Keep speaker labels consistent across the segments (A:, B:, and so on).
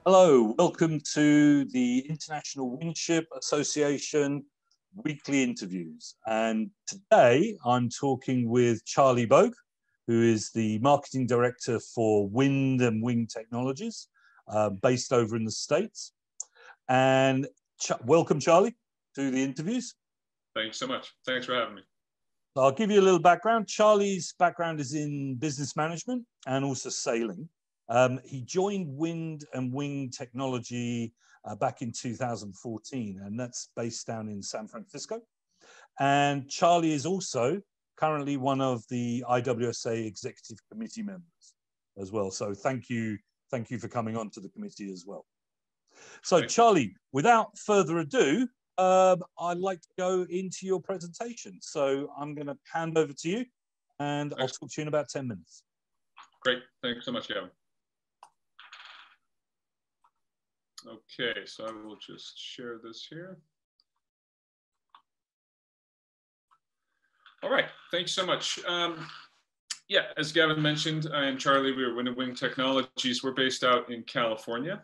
A: Hello, welcome to the International Wingship Association weekly interviews. And today I'm talking with Charlie Bogue, who is the Marketing Director for Wind and Wing Technologies, based over in the States. And welcome, Charlie, to the interviews.
B: Thanks so much. Thanks for having me.
A: I'll give you a little background. Charlie's background is in business management and also sailing. He joined Wind and Wing Technology back in 2014, and that's based down in San Francisco. And Charlie is also currently one of the IWSA Executive Committee members as well. So thank you for coming on to the committee as well. So Charlie, without further ado, I'd like to go into your presentation. So I'm going to hand over to you, and I'll talk to you in about 10 minutes.
B: Great. Thanks so much, Gavin. Okay, so I will just share this here. All right, thanks so much. Yeah, as Gavin mentioned, I am Charlie. We are Wind and Wing Technologies. We're based out in California,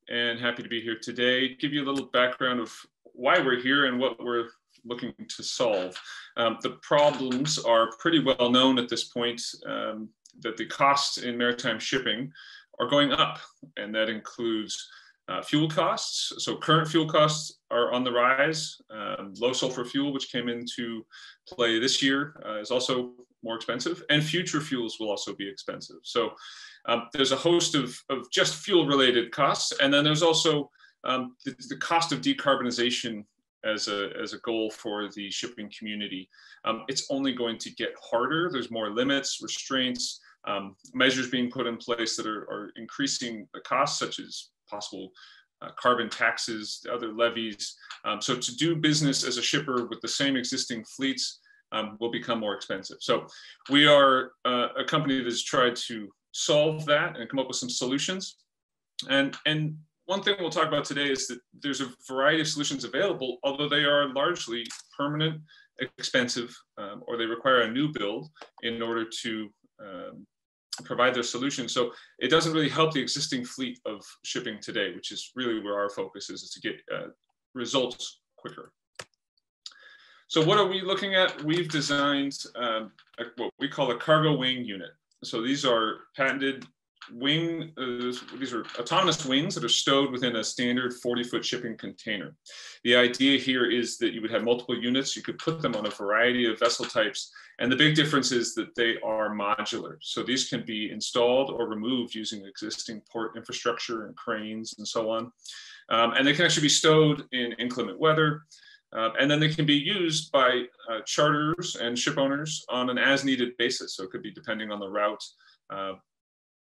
B: and happy to be here today. Give you a little background of why we're here and what we're looking to solve. The problems are pretty well known at this point, that the costs in maritime shipping are going up, and that includes fuel costs. So current fuel costs are on the rise. Low sulfur fuel, which came into play this year, is also more expensive, and future fuels will also be expensive. So there's a host of just fuel related costs. And then there's also the cost of decarbonization as a goal for the shipping community. It's only going to get harder. There's more limits, restraints, measures being put in place that are increasing the costs, such as possible carbon taxes, other levies. So to do business as a shipper with the same existing fleets will become more expensive. So we are a company that has tried to solve that and come up with some solutions. And one thing we'll talk about today is that there's a variety of solutions available, although they are largely permanent, expensive, or they require a new build in order to provide their solution. So it doesn't really help the existing fleet of shipping today, which is really where our focus is to get results quicker. So what are we looking at? We've designed what we call a cargo wing unit. So these are patented wing, these are autonomous wings that are stowed within a standard 40-foot shipping container. The idea here is that you would have multiple units. You could put them on a variety of vessel types. And the big difference is that they are modular. So these can be installed or removed using existing port infrastructure and cranes and so on. And they can actually be stowed in inclement weather. And then they can be used by charters and ship owners on an as-needed basis. So it could be depending on the route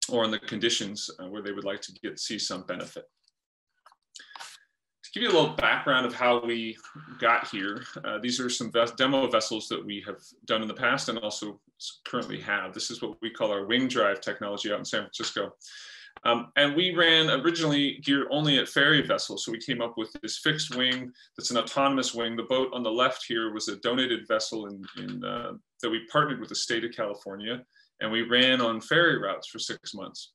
B: or on the conditions where they would like to see some benefit. To give you a little background of how we got here, these are some demo vessels that we have done in the past and also currently have. This is what we call our wing drive technology out in San Francisco. And we ran originally geared only at ferry vessels. So we came up with this fixed wing that's an autonomous wing. The boat on the left here was a donated vessel that we partnered with the state of California. And we ran on ferry routes for 6 months,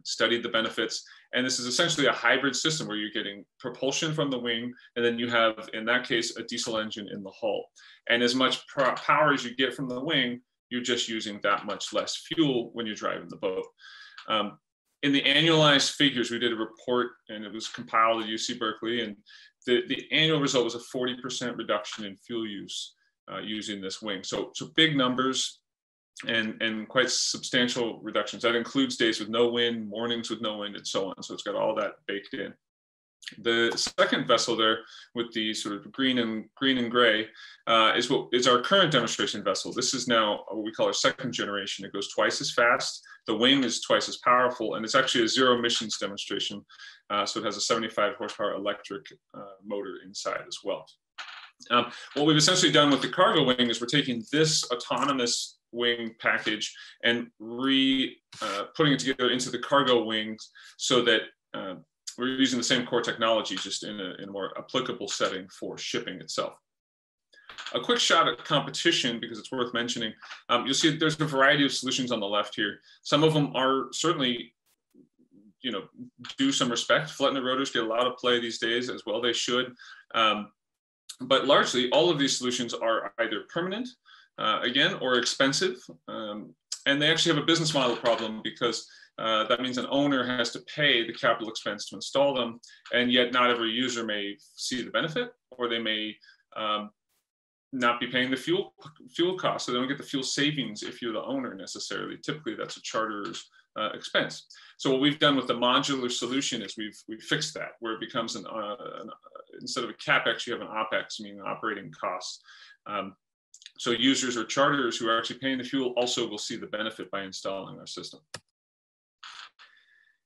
B: studied the benefits. And this is essentially a hybrid system where you're getting propulsion from the wing, and then you have, in that case, a diesel engine in the hull. And as much power as you get from the wing, you're just using that much less fuel when you're driving the boat. In the annualized figures, we did a report, and it was compiled at UC Berkeley, and the annual result was a 40% reduction in fuel use using this wing. So big numbers. And quite substantial reductions. That includes days with no wind, mornings with no wind, and so on. So it's got all that baked in. The second vessel there with the sort of green and gray is our current demonstration vessel. This is now what we call our second generation. It goes twice as fast. The wing is twice as powerful, and it's actually a zero emissions demonstration. So it has a 75 horsepower electric motor inside as well. What we've essentially done with the cargo wing is we're taking this autonomous wing package and putting it together into the cargo wings so that we're using the same core technology, just in a more applicable setting for shipping itself. A quick shot at competition, because it's worth mentioning. You'll see there's a variety of solutions on the left here. Some of them are certainly you know, due some respect. Flat rotors get a lot of play these days, as well they should. But largely, all of these solutions are either permanent, again, or expensive. And they actually have a business model problem, because that means an owner has to pay the capital expense to install them, and yet not every user may see the benefit, or they may not be paying the fuel costs, so they don't get the fuel savings if you're the owner necessarily. Typically, that's a charter's expense. So what we've done with the modular solution is we've fixed that, where it becomes instead of a CapEx, you have an OpEx, meaning operating costs. So users or charters who are actually paying the fuel also will see the benefit by installing our system.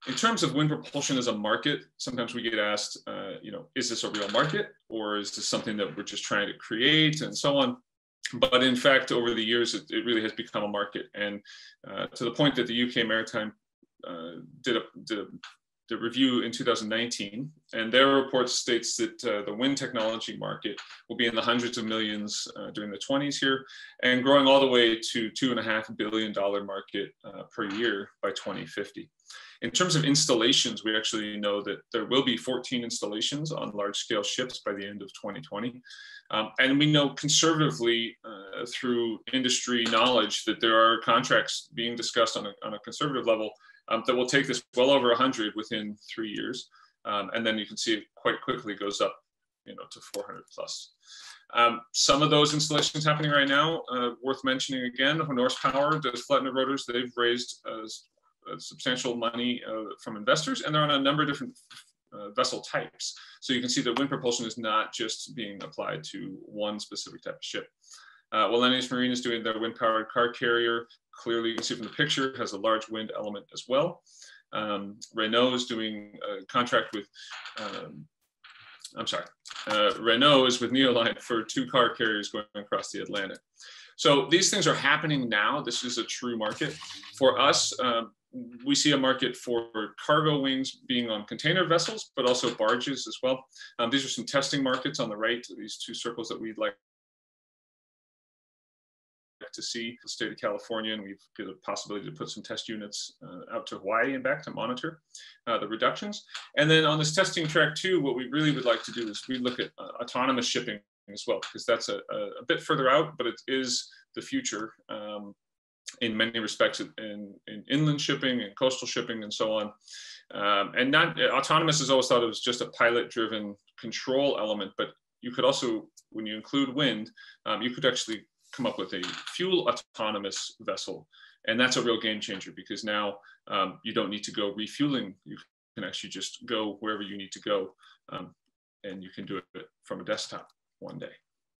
B: In terms of wind propulsion as a market, sometimes we get asked, you know, is this a real market, or is this something that we're just trying to create, and so on. But in fact, over the years, it really has become a market, and to the point that the UK Maritime did a review in 2019, and their report states that the wind technology market will be in the hundreds of millions during the 20s here, and growing all the way to $2.5 billion market per year by 2050. In terms of installations, we actually know that there will be 14 installations on large-scale ships by the end of 2020. And we know conservatively through industry knowledge that there are contracts being discussed on a conservative level that will take this well over 100 within 3 years. And then you can see it quite quickly goes up, you know, to 400 plus. Some of those installations happening right now, worth mentioning again, Norse Power does flat rotors. They've raised substantial money from investors, and they're on a number of different vessel types. So you can see that wind propulsion is not just being applied to one specific type of ship. Wallenius Marine is doing their wind-powered car carrier. Clearly, you can see from the picture, it has a large wind element as well. Renault is doing a contract with, Renault is with Neoline for 2 car carriers going across the Atlantic. So these things are happening now. This is a true market. For us, we see a market for cargo wings being on container vessels, but also barges as well. These are some testing markets on the right, these 2 circles that we'd like to see. The state of California, and we've got a possibility to put some test units out to Hawaii and back to monitor the reductions. And then on this testing track too, what we really would like to do is we look at autonomous shipping as well, because that's a bit further out, but it is the future in many respects in inland shipping and coastal shipping and so on. And not autonomous is always thought of as just a pilot-driven control element, but you could also, when you include wind, you could actually come up with a fuel autonomous vessel. And that's a real game changer, because now you don't need to go refueling. You can actually just go wherever you need to go, and you can do it from a desktop one day.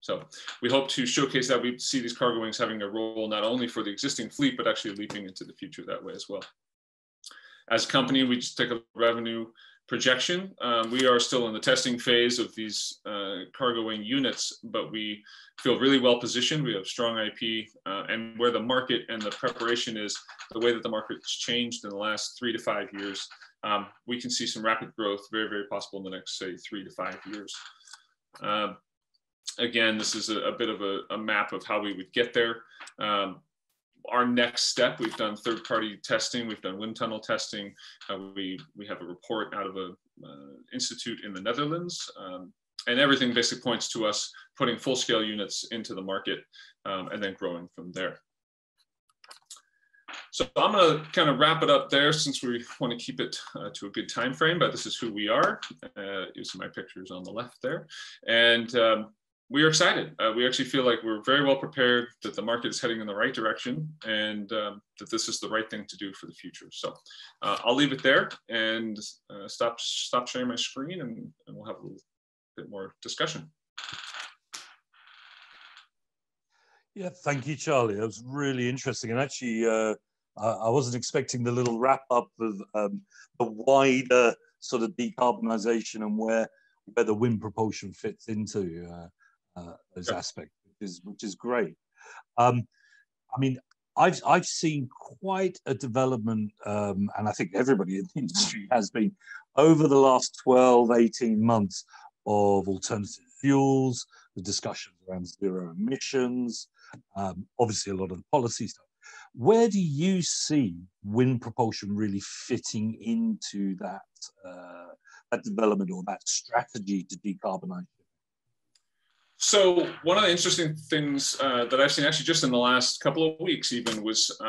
B: So we hope to showcase that. We see these cargo wings having a role not only for the existing fleet, but actually leaping into the future that way as well. As a company, we just take a revenue projection. We are still in the testing phase of these cargo wing units, but we feel really well positioned. We have strong IP, and where the market and the preparation is, the way that the market's changed in the last 3 to 5 years, we can see some rapid growth, very, very possible in the next, say, 3 to 5 years. Again, this is a bit of a map of how we would get there. Our next step, we've done third-party testing, we've done wind tunnel testing. We have a report out of an institute in the Netherlands, and everything basically points to us putting full-scale units into the market and then growing from there. So I'm going to kind of wrap it up there, since we want to keep it to a good time frame, but this is who we are. You see my pictures on the left there. And we are excited. We actually feel like we're very well prepared, that the market is heading in the right direction, and that this is the right thing to do for the future. So I'll leave it there and stop sharing my screen, and we'll have a little bit more discussion.
A: Yeah, thank you, Charlie. That was really interesting. And actually, I wasn't expecting the little wrap up of the wider sort of decarbonization and where the wind propulsion fits into those aspects, which is great. I mean, I've seen quite a development, and I think everybody in the industry has been, over the last 12, 18 months, of alternative fuels, the discussions around zero emissions, obviously a lot of the policy stuff. Where do you see wind propulsion really fitting into that, that development or that strategy to decarbonize?
B: So one of the interesting things that I've seen actually just in the last couple of weeks even was,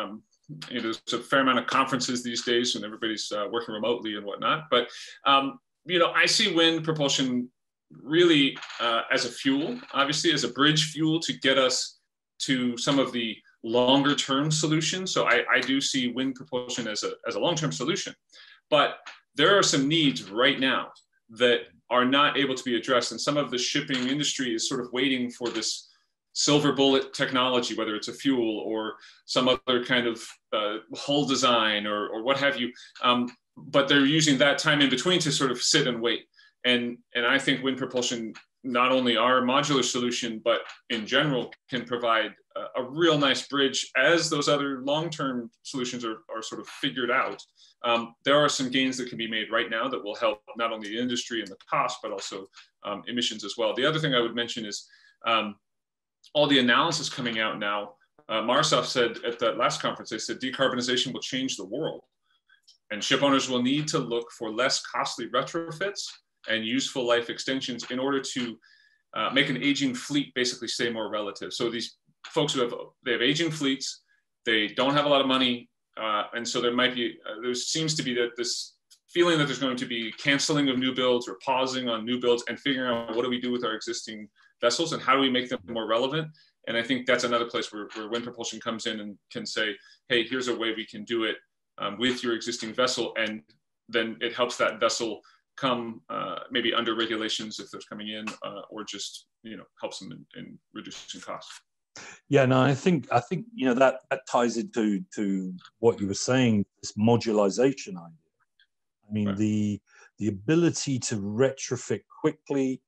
B: there's a fair amount of conferences these days and everybody's working remotely and whatnot. But, I see wind propulsion really as a fuel, obviously as a bridge fuel to get us to some of the longer term solutions. So I do see wind propulsion as a long-term solution, but there are some needs right now that are not able to be addressed. And some of the shipping industry is sort of waiting for this silver bullet technology, whether it's a fuel or some other kind of hull design or what have you. But they're using that time in between to sort of sit and wait. And I think wind propulsion, not only our modular solution, but in general can provide a real nice bridge as those other long-term solutions are sort of figured out. There are some gains that can be made right now that will help not only the industry and the cost, but also emissions as well. The other thing I would mention is all the analysis coming out now. Marsoft said at that last conference, they said decarbonization will change the world. And ship owners will need to look for less costly retrofits and useful life extensions in order to make an aging fleet basically stay more relative. So these folks they have aging fleets, they don't have a lot of money, and so there seems to be this feeling that there's going to be canceling of new builds or pausing on new builds and figuring out what do we do with our existing vessels and how do we make them more relevant. And I think that's another place where wind propulsion comes in and can say, hey, here's a way we can do it with your existing vessel, and then it helps that vessel come maybe under regulations if they're coming in, or just helps them in reducing costs.
A: Yeah, no, I think that ties into what you were saying, this modularization idea. I mean, right. the ability to retrofit quickly,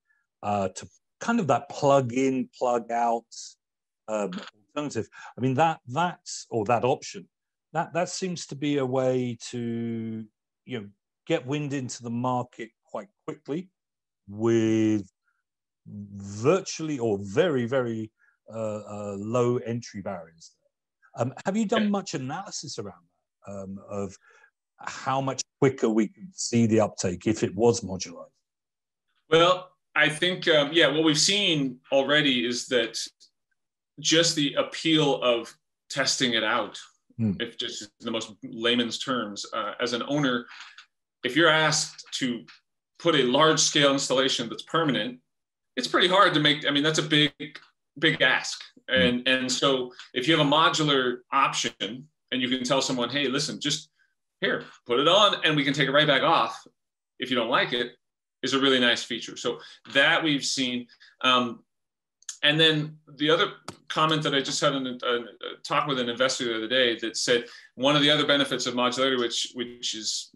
A: to kind of that plug in, plug out alternative. I mean, that option, that seems to be a way to get wind into the market quite quickly with virtually or very, very low entry barriers. Have you done much analysis around that, of how much quicker we could see the uptake if it was modularized?
B: Well, I think, what we've seen already is that just the appeal of testing it out, if just in the most layman's terms, as an owner, if you're asked to put a large scale installation that's permanent, it's pretty hard to make. I mean, that's a big ask. And so if you have a modular option and you can tell someone, hey, listen, just here, put it on and we can take it right back off if you don't like it, is a really nice feature. So that we've seen. And then the other comment that I just had in a talk with an investor the other day that said one of the other benefits of modularity, which is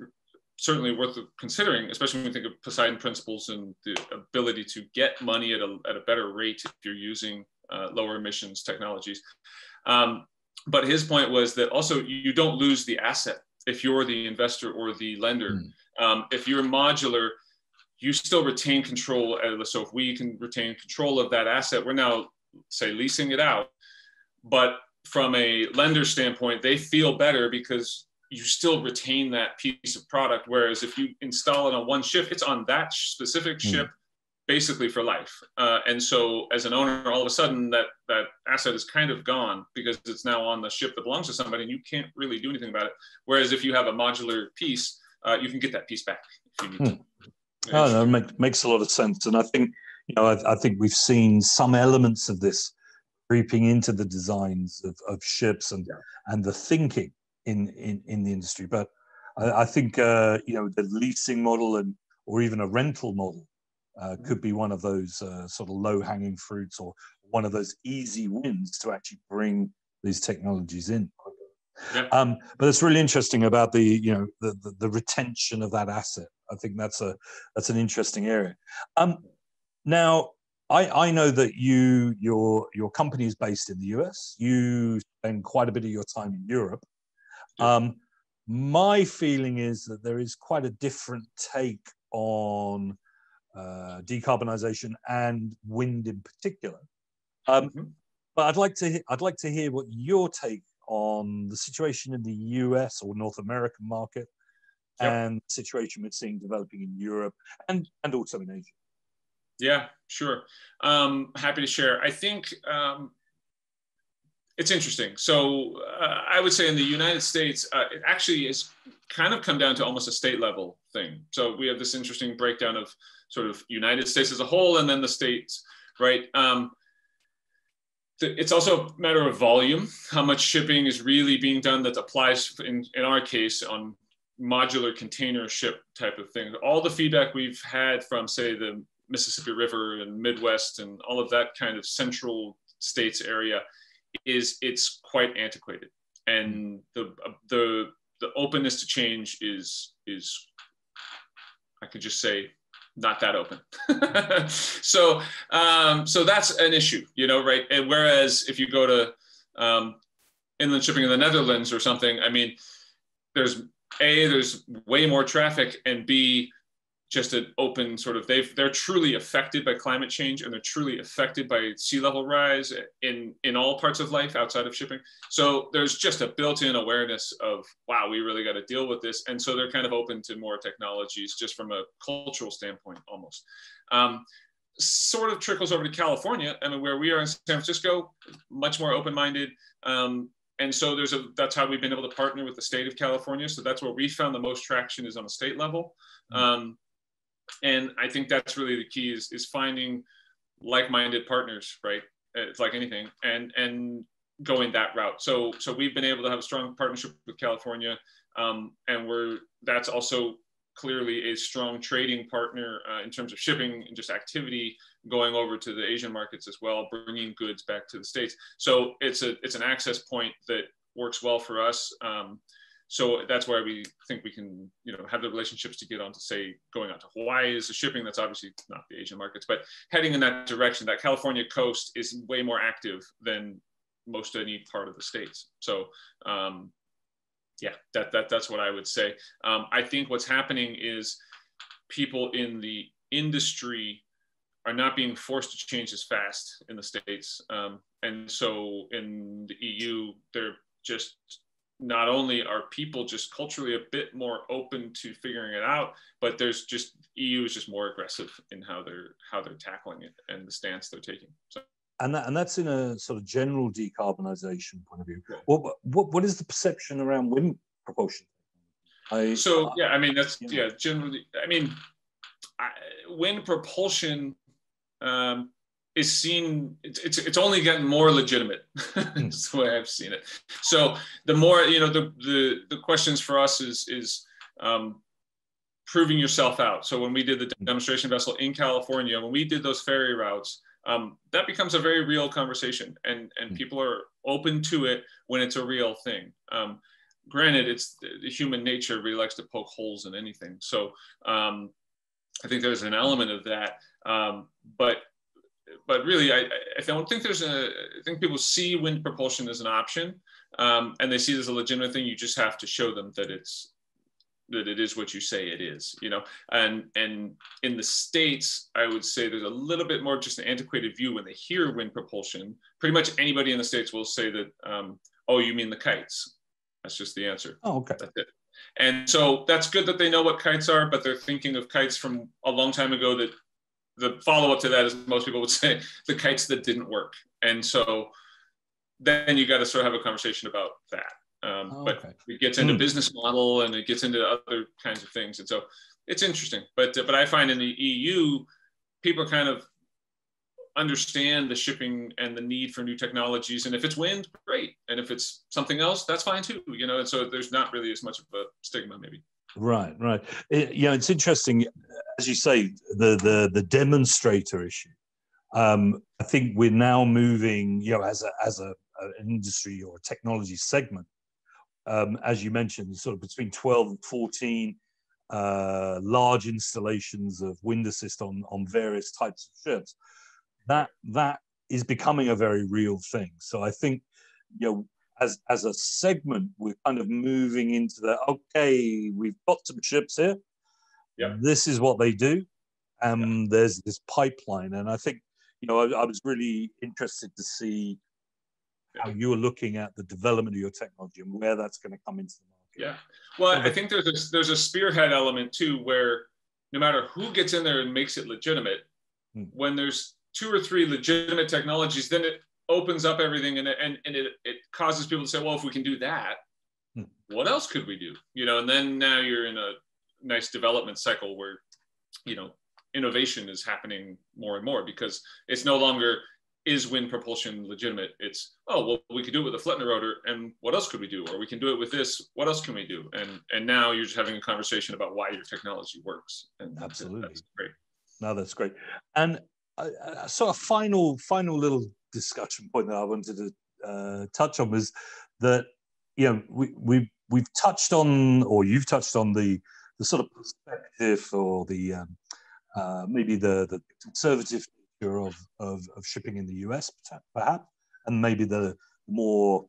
B: certainly worth considering, especially when we think of Poseidon principles and the ability to get money at a better rate if you're using lower emissions technologies. But his point was that also you don't lose the asset if you're the investor or the lender. If you're modular, you still retain control. So if we can retain control of that asset, we're now, say, leasing it out. But from a lender standpoint, they feel better because you still retain that piece of product. Whereas if you install it on one ship, it's on that specific ship basically for life. And so as an owner, all of a sudden that asset is kind of gone because it's now on the ship that belongs to somebody and you can't really do anything about it. Whereas if you have a modular piece, you can get that piece back if you need to.
A: Oh, no, makes a lot of sense. And I think, I think we've seen some elements of this creeping into the designs of ships and the thinking in the industry. But I think, the leasing model or even a rental model could be one of those sort of low-hanging fruits or one of those easy wins to actually bring these technologies in. Yeah. But it's really interesting about the retention of that asset. I think that's an interesting area. Now, I know that your company is based in the US. You spend quite a bit of your time in Europe. Yeah. My feeling is that there is quite a different take on decarbonization and wind in particular. But I'd like to hear what your take on the situation in the US or North American market, and the situation we're seeing developing in Europe and also in Asia.
B: Yeah, sure. Happy to share. I think it's interesting. So I would say in the United States, it actually has kind of come down to almost a state level thing. So we have this interesting breakdown of sort of United States as a whole and then the states, right? It's also a matter of volume, how much shipping is really being done that applies in our case on modular container ship type of thing. All the feedback we've had from, say, the Mississippi River and Midwest and all of that kind of central states area is it's quite antiquated. And the openness to change is I could just say not that open. So that's an issue, right? And whereas if you go to inland shipping in the Netherlands or something, I mean, there's way more traffic, and B, just an open sort of, they're truly affected by climate change, and they're truly affected by sea level rise in all parts of life outside of shipping. So there's just a built-in awareness of, wow, we really got to deal with this. And so they're kind of open to more technologies just from a cultural standpoint almost. Sort of trickles over to California, I mean, where we are in San Francisco, much more open-minded. And so that's how we've been able to partner with the state of California. So that's where we found the most traction is on a state level. And I think that's really the key is finding like-minded partners, right? It's like anything, and going that route. So we've been able to have a strong partnership with California, and that's also clearly a strong trading partner in terms of shipping and just activity going over to the Asian markets as well, bringing goods back to the States. So it's an access point that works well for us. So that's why we think we can, have the relationships to get on to, say, going out to Hawaii is the shipping. That's obviously not the Asian markets, but heading in that direction. That California coast is way more active than most any part of the States. So yeah, that's what I would say. I think what's happening is people in the industry are not being forced to change as fast in the States. And so in the EU, they're just, not only are people just culturally a bit more open to figuring it out, but there's just, EU is just more aggressive in how they're tackling it and the stance they're taking. So.
A: And that's in a sort of general decarbonization point of view. Yeah. What is the perception around wind propulsion?
B: Generally, I mean, wind propulsion is seen, it's only gotten more legitimate. That's the way I've seen it. So the more, the questions for us is proving yourself out. So when we did the demonstration vessel in California, when we did those ferry routes, that becomes a very real conversation, and people are open to it when it's a real thing. Granted, it's the human nature really likes to poke holes in anything. So I think there's an element of that, but really, I don't think I think people see wind propulsion as an option, and they see it as a legitimate thing. You just have to show them that it is what you say it is, and in the States, I would say there's a little bit more just an antiquated view when they hear wind propulsion. Pretty much anybody in the States will say that, oh, you mean the kites? That's just the answer.
A: Oh, okay.
B: That's it. And so that's good that they know what kites are, but they're thinking of kites from a long time ago. That the follow-up to that is most people would say the kites that didn't work. And so then you got to sort of have a conversation about that. But it gets into business model, and it gets into other kinds of things. And so it's interesting. But I find in the EU, people kind of understand the shipping and the need for new technologies. And if it's wind, great. And if it's something else, that's fine too. And so there's not really as much of a stigma, maybe.
A: Right. It's interesting, as you say, the demonstrator issue. I think we're now moving, as an industry or a technology segment, as you mentioned, sort of between 12 and 14 large installations of wind assist on various types of ships. That is becoming a very real thing. So I think, as a segment, we're kind of moving into okay, we've got some ships here.
B: Yeah.
A: This is what they do. There's this pipeline. And I think, I was really interested to see how you're looking at the development of your technology and where that's going to come into the market.
B: Yeah. Well, I think there's a spearhead element too, where no matter who gets in there and makes it legitimate, when there's 2 or 3 legitimate technologies, then it opens up everything, and it causes people to say, well, if we can do that, what else could we do? You know, and then now you're in a nice development cycle where, you know, innovation is happening more and more, because it's no longer, is wind propulsion legitimate? It's, oh, well, we could do it with a Flettner rotor, and what else could we do? Or we can do it with this, what else can we do? And now you're just having a conversation about why your technology works. And
A: absolutely.
B: That's great.
A: No, that's great. And so a final little discussion point that I wanted to touch on was that, you know, we've touched on, or you've touched on the sort of perspective, or the maybe the conservative nature of shipping in the US, perhaps, and maybe the more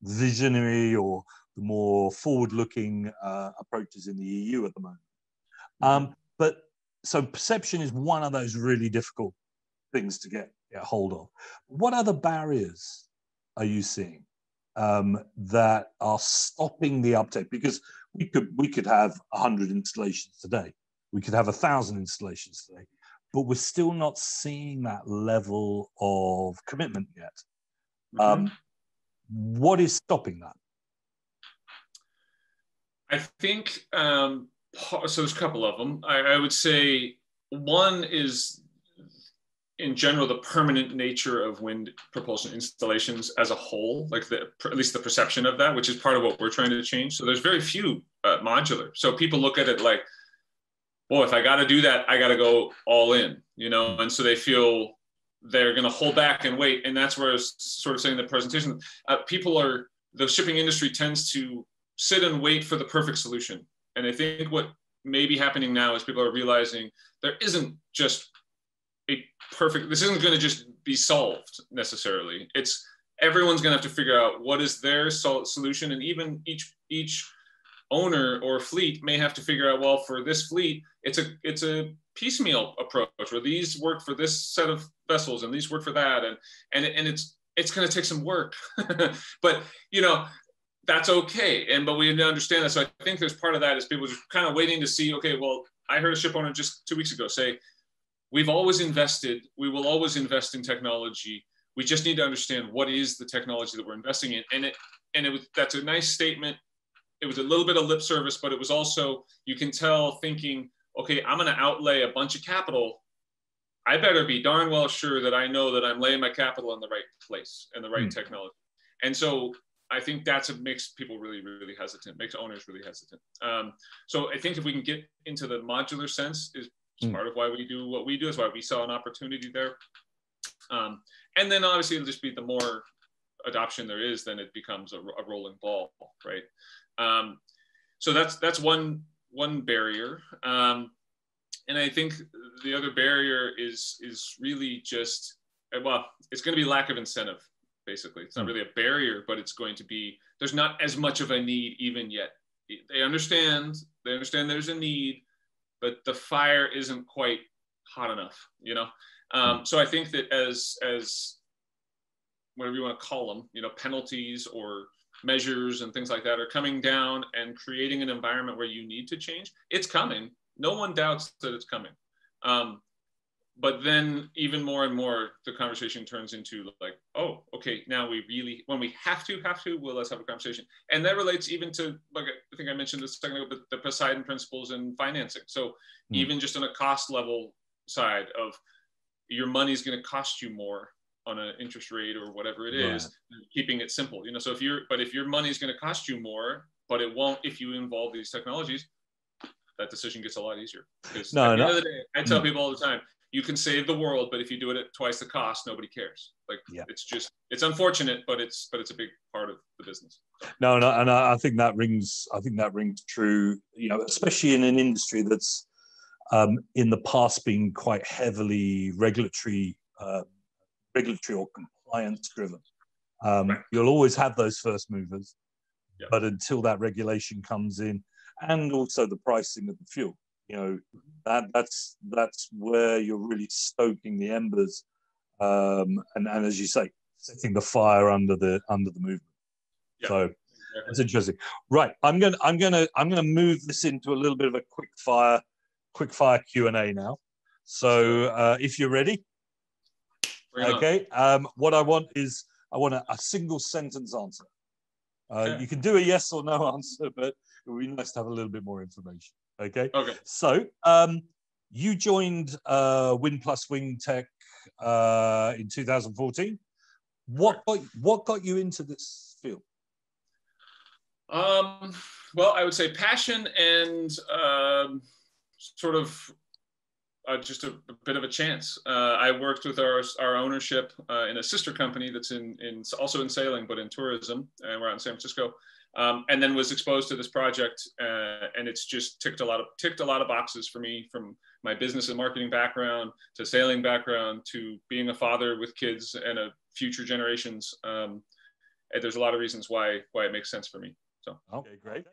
A: visionary or the more forward-looking approaches in the EU at the moment. But so perception is one of those really difficult things to get hold of. What other barriers are you seeing that are stopping the uptake? Because we could have 100 installations today, we could have 1,000 installations today, but we're still not seeing that level of commitment yet. What is stopping that?
B: I think so. There's a couple of them. I would say one is, in general, the permanent nature of wind propulsion installations as a whole, like at least the perception of that, which is part of what we're trying to change. So there's very few modular. So people look at it like, well, if I got to do that, I got to go all in, you know? And so they feel they're going to hold back and wait. And that's where I was sort of saying in the presentation, the shipping industry tends to sit and wait for the perfect solution. And I think what may be happening now is people are realizing there isn't just this isn't going to just be solved necessarily. It's everyone's going to have to figure out what is their solution. And even each owner or fleet may have to figure out, well, for this fleet, it's a piecemeal approach where these work for this set of vessels and these work for that. And it's going to take some work, but you know, that's okay. But we need to understand that. So I think there's part of that is people just kind of waiting to see, okay, well, I heard a ship owner just 2 weeks ago say, we've always invested, we will always invest in technology. We just need to understand what is the technology that we're investing in. That's a nice statement. It was a little bit of lip service, but it was also, you can tell, thinking, okay, I'm going to outlay a bunch of capital. I better be darn well sure that I know that I'm laying my capital in the right place and the right technology. And so I think that's what makes people really, really hesitant, makes owners really hesitant. So I think if we can get into the modular sense, is part of why we do what we do, is why we saw an opportunity there. And then obviously it'll just be the more adoption there is, then it becomes a rolling ball, right? So that's one barrier. And I think the other barrier is really just, well, it's going to be lack of incentive, basically. It's not really a barrier, but it's going to be, there's not as much of a need even yet. They understand there's a need, but the fire isn't quite hot enough, you know? So I think that as whatever you want to call them, you know, penalties or measures and things like that are coming down and creating an environment where you need to change, it's coming. No one doubts that it's coming. But then even more and more, the conversation turns into like, oh, okay, now we really, when we have to, well, let's have a conversation. And that relates even to, like, I think I mentioned this a second ago, but the Poseidon principles in financing. So even just on a cost level side of your money is going to cost you more on an interest rate or whatever it is, keeping it simple, you know. So if your money is going to cost you more, but it won't if you involve these technologies, that decision gets a lot easier. Because at the end of the day, I tell people all the time, you can save the world, but if you do it at twice the cost, nobody cares. Like, it's unfortunate, but it's a big part of the business.
A: No, and I think that rings true, you know, especially in an industry that's in the past been quite heavily regulatory or compliance driven. You'll always have those first movers, but until that regulation comes in, and also the pricing of the fuel, you know, that's where you're really stoking the embers, and as you say, setting the fire under the movement.
B: Yeah,
A: So
B: exactly.
A: that's interesting. Right, I'm gonna move this into a little bit of a quick fire Q&A now. So if you're ready, okay. What I want is a single sentence answer.
B: Okay.
A: You can do a yes or no answer, but it would be nice to have a little bit more information. Okay.
B: Okay.
A: So you joined Win Plus Wing Tech in 2014. What got you into this field?
B: Well, I would say passion and sort of just a bit of a chance. I worked with our ownership in a sister company that's also in sailing, but in tourism, and we're out in San Francisco. And then was exposed to this project, and it's just ticked a lot of boxes for me, from my business and marketing background to sailing background to being a father with kids and a future generations. And there's a lot of reasons why it makes sense for me. So
A: okay, great.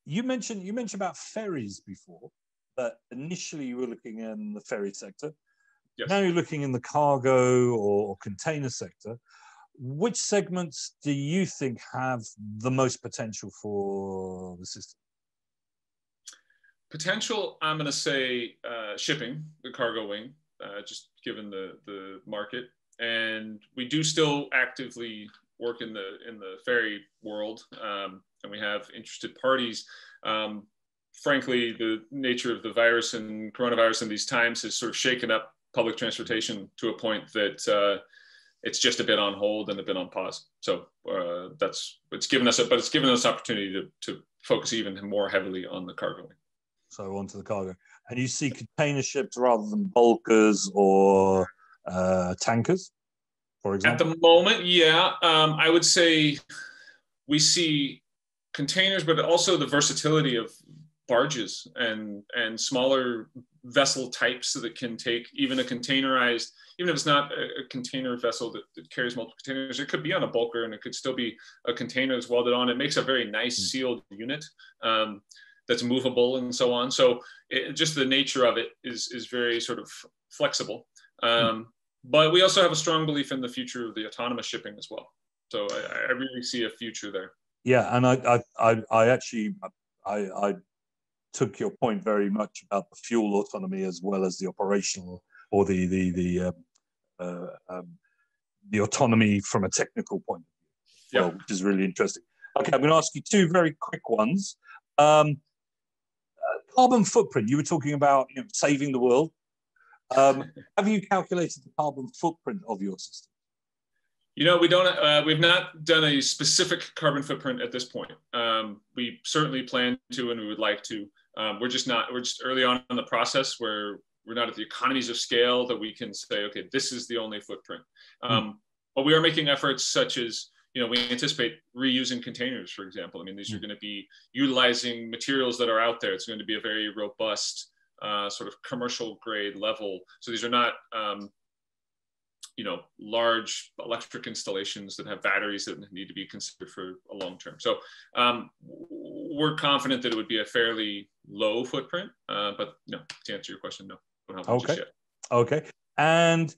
A: You mentioned about ferries before, but initially you were looking in the ferry sector.
B: yes.
A: Now you're looking in the cargo or container sector. Which segments do you think have the most potential for the system?
B: Potential, I'm going to say shipping, the cargo wing, just given the market. And we do still actively work in the ferry world, and we have interested parties. Frankly, the nature of the virus and coronavirus in these times has sort of shaken up public transportation to a point that it's just a bit on hold and a bit on pause. So it's given us opportunity to focus even more heavily on the cargo wing.
A: So onto the cargo, and you see container ships rather than bulkers or tankers, for example?
B: At the moment, yeah. I would say we see containers, but also the versatility of barges and smaller vessel types that can take even a containerized, even if it's not a container vessel that carries multiple containers, it could be on a bulker and it could still be a container that's welded on. It makes a very nice sealed unit that's movable and so on. So just the nature of it is very sort of flexible. But we also have a strong belief in the future of the autonomous shipping as well. So I really see a future there.
A: Yeah, and I actually took your point very much about the fuel autonomy as well as the operational or the autonomy from a technical point of view, which is really interesting. Okay, I'm going to ask you two very quick ones. Carbon footprint. You were talking about saving the world. Have you calculated the carbon footprint of your system?
B: We don't. We've not done a specific carbon footprint at this point. We certainly plan to, and we would like to. We're just early on in the process where we're not at the economies of scale that we can say, okay, this is the only footprint. But we are making efforts such as, we anticipate reusing containers, for example. I mean, these are going to be utilizing materials that are out there. It's going to be a very robust sort of commercial grade level. So these are not, large electric installations that have batteries that need to be considered for a long term. So we're confident that it would be a fairly low footprint, but no, to answer your question, no. Don't have just yet.
A: Okay. And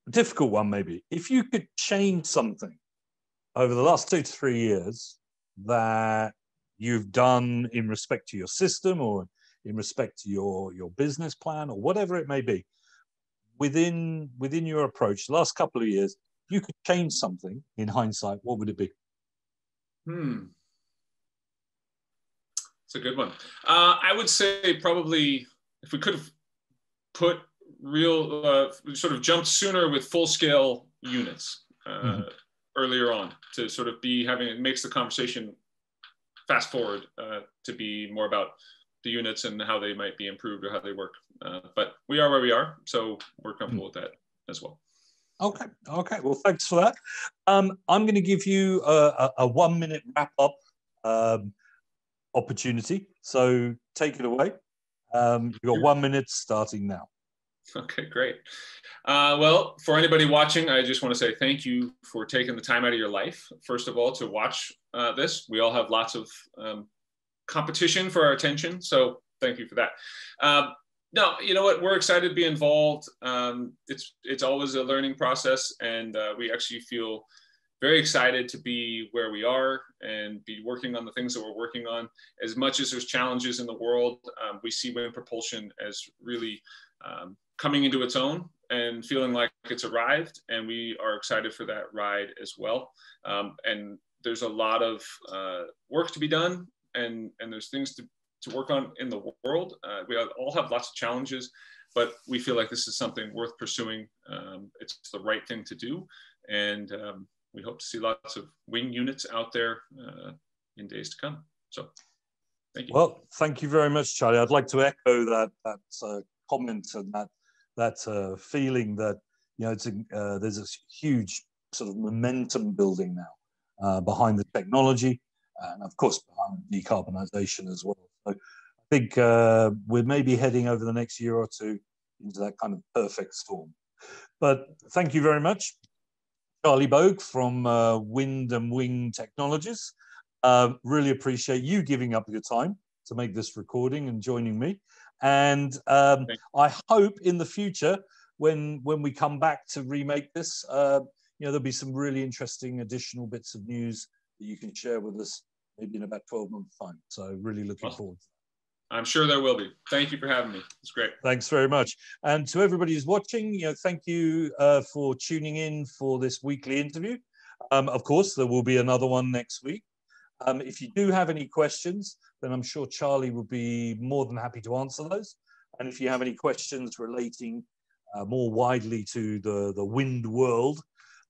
A: difficult one, maybe. If you could change something over the last 2 to 3 years that you've done in respect to your system or in respect to your business plan or whatever it may be, within your approach, the last couple of years, if you could change something in hindsight, what would it be?
B: It's a good one. I would say probably if we could have put real, sort of jumped sooner with full-scale units earlier on to sort of be having, it makes the conversation fast forward to be more about the units and how they might be improved or how they work. But we are where we are, so we're comfortable with that as well. Okay.
A: Well, thanks for that. I'm going to give you a 1 minute wrap up opportunity. So take it away. You've got 1 minute starting now.
B: Okay, great. Well, for anybody watching, I just want to say thank you for taking the time out of your life, first of all, to watch this. We all have lots of competition for our attention, so thank you for that. No, you know what? We're excited to be involved. It's always a learning process, and we actually feel very excited to be where we are and be working on the things that we're working on. As much as there's challenges in the world, we see wind propulsion as really coming into its own and feeling like it's arrived, and we are excited for that ride as well. And there's a lot of work to be done, and there's things to work on in the world. We all have lots of challenges, but we feel like this is something worth pursuing. It's the right thing to do, and we hope to see lots of wing units out there in days to come. So, thank you.
A: Well, thank you very much, Charlie. I'd like to echo that comment and that feeling that, you know, it's there's a huge sort of momentum building now behind the technology, and of course behind decarbonisation as well. So I think we're maybe heading over the next year or two into that kind of perfect storm. But thank you very much, Charlie Bogue from Wind and Wing Technologies. Really appreciate you giving up your time to make this recording and joining me. And I hope in the future, when we come back to remake this, you know, there'll be some really interesting additional bits of news that you can share with us maybe in about 12 months' time. So really looking forward to that.
B: I'm sure there will be. Thank you for having me. It's great.
A: Thanks very much. And to everybody who's watching, you know, thank you for tuning in for this weekly interview. Of course, there will be another one next week. If you do have any questions, then I'm sure Charlie will be more than happy to answer those. And if you have any questions relating more widely to the wind world,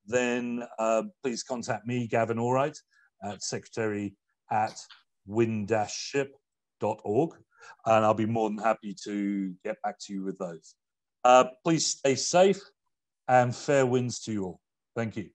A: then please contact me, Gavin Allwright, at secretary@wind-ship.org, and I'll be more than happy to get back to you with those. Please stay safe and fair winds to you all. Thank you.